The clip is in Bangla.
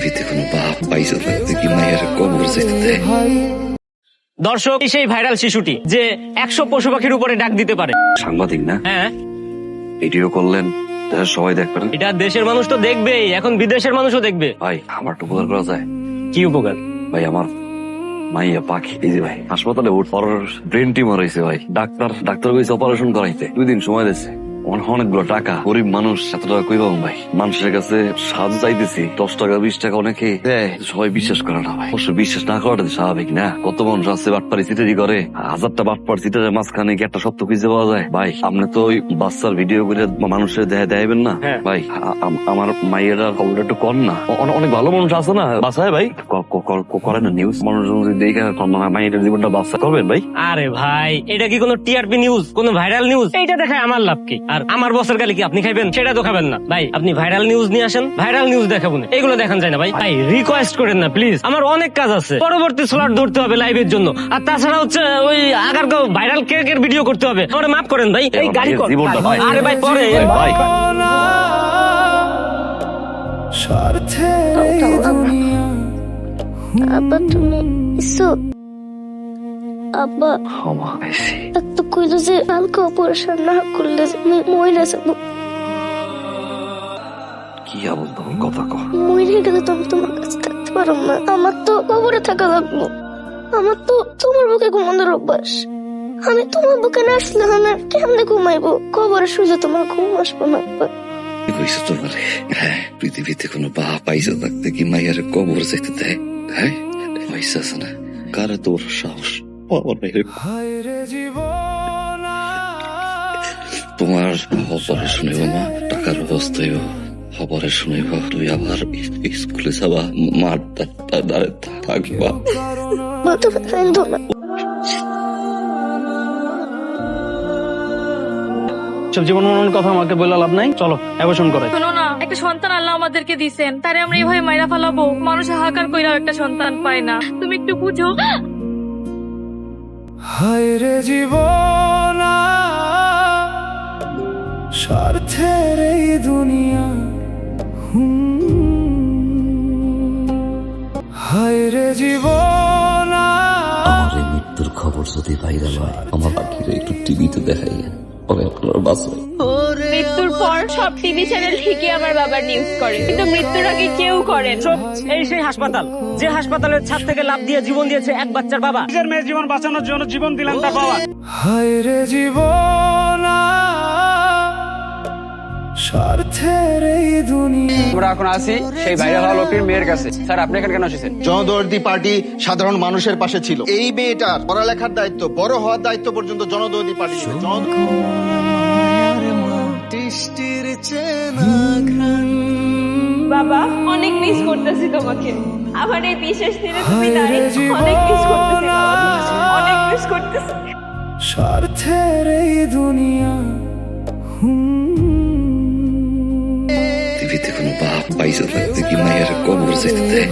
পৃথিবীতে কোনো বাপ পাইছে থাকতে কি মায়ের কবর যেতে দেয়? দর্শক, সেই ভাইরাল শিশুটি যে 100 পশু পাখির উপরে ডাক দিতে পারে। সাংবাদিক না, হ্যাঁ, ভিডিও করলেন, সবাই দেখবেন। এটা দেশের মানুষ তো দেখবেই, এখন বিদেশের মানুষও দেখবে। ভাই আমার একটু উপকার করা যায়? কি উপকার? ভাই আমার মাইয়া পাখি, এই যে ভাই হাসপাতালে ব্রেন টিউমার হয়েছে ভাই। ডাক্তার কইছে অপারেশন করাইতে 2 দিন সময় দিচ্ছে। অনেকগুলো টাকা, গরিব মানুষ, এত টাকা কই পাবো ভাই? মানুষের কাছে সাহায্য চাইতেছি, 10 টাকা 20 টাকা অনেকে দেয়, সবাই বিশ্বাস করে না ভাই। অবশ্য বিশ্বাস না করাটা স্বাভাবিক না। কত মানুষ আছে বাটপারি চিটারি করে, 1000টা বাটপার চিটারের মাঝখানে কি একটা সত্য খুঁজে পাওয়া যায়? ভাই আপনি তো ওই বাচ্চার ভিডিও করে মানুষের দেখাইবেন না ভাই। আমার মাইয়ের খবরটা একটু কর না। অনেক ভালো মানুষ আছে না বাসায় ভাই, করে না নিউজ। মানুষ দেখে মাইয়ের জীবনটা বাচ্চা করবেন ভাই। আরে ভাই, এটা কি কোনো টিআরপি নিউজ, কোনো ভাইরাল নিউজ? এইটা দেখায় আমার লাভ কি? আর আমার বছর গালি কি আপনি খাইবেন? সেটা তো খাবেন না ভাই। আপনি ভাইরাল নিউজ নিয়ে আসেন, ভাইরাল নিউজ দেখাবো না, এগুলো দেখান যায় না ভাই। ভাই রিকোয়েস্ট করেন না প্লিজ, আমার অনেক কাজ আছে, পরবর্তী স্লট ধরতে হবে লাইভের জন্য। আর তাছাড়া হচ্ছে ওই আগারগাঁও ভাইরাল কেকের ভিডিও করতে হবে। আমার মাফ করেন ভাই, এই গাড়ি জীবনটা ভাই। আরে ভাই পরে ভাই আব্বা তুমি এসো। আব্বা তো কইলো যে কালকে অপারেশন না করলে আমি মরে যাবো। কি আবল তখন কথা কহ। মরে গেলে তো আমি তোমার কাছে থাকতে পারবো না। আমার তো কবরে থাকা লাগবো। আমার তো তোমার বুকে ঘুমানোর অভ্যাস। আমি তোমার বুকে না আসলে আমার কেমনে ঘুমাইবো? কবরে শুয়ে তোমার ঘুম আসবো না। কইছো তোমারে, হ্যাঁ, পৃথিবীতে কোনো বাপ পাইছে থাকতে কি মায়ের কবর যেতে দেয়? হ্যাঁ, হইছে না? কার তোর সাহস? তোমার অপারেশন হইব না, টাকার ব্যবস্থা হইব, অপারেশন হইব, তুই আবার স্কুলে যাবা, মার দ্বারে থাকবা। সব জীবন মরণের কথা আমাকে বলে লাভ নাই, চলো অ্যাবর্শন করে। শোনো না, একটা সন্তান আল্লাহ আমাদেরকে দিছেন, তারে আমরা এইভাবে মাইরা ফেলাবো? মানুষ হাহাকার কইরাও একটা সন্তান পায় না, তুমি একটু বুঝো। হায় রে জীবন, স্বার্থের এই দুনিয়া, হায় রে জীবন। আমার এই মৃত্যুর খবর যদি ভাইরাল হয়, আমার বাকিরা একটু টিভিতে দেখাই, তবে আপনারা বাঁচবে। মৃত্যুর পর সব টিভি চ্যানেল ঠিকই আমার বাবার নিউজ করে, কিন্তু মৃত্যুর আগে কেউ করে না। এই সেই হাসপাতাল, যে হাসপাতালের ছাদ থেকে লাফ দিয়ে জীবন দিয়েছে এক বাচ্চার বাবা। নিজের মেয়ের জীবন বাঁচানোর জন্য জীবন দিলেন তার বাবা। হায় রে জীবন, স্বার্থের এই দুনিয়া। আমরা এখন আসি সেই ভাইরাল হওয়া লোকের মেয়ের কাছে। স্যার, আপনি এখানে কেন এসেছেন? জনদরদি পার্টি সাধারণ মানুষের পাশে ছিল। এই মেয়েটার পড়ালেখার দায়িত্ব, বড় হওয়ার দায়িত্ব পর্যন্ত জনদরদি পার্টি ছিল। বাবা, অনেক মিস করতেছি তোমাকে। আমার এই বিশেষ দিনে তুমি নাই, অনেক মিস করতেছি বাবা, অনেক মিস করতেছি। স্বার্থের এই দুনিয়া, পৃথিবীতে কোনো বাপ পাইছে থাকতে কি মায়ের কবর যেতে দেয়?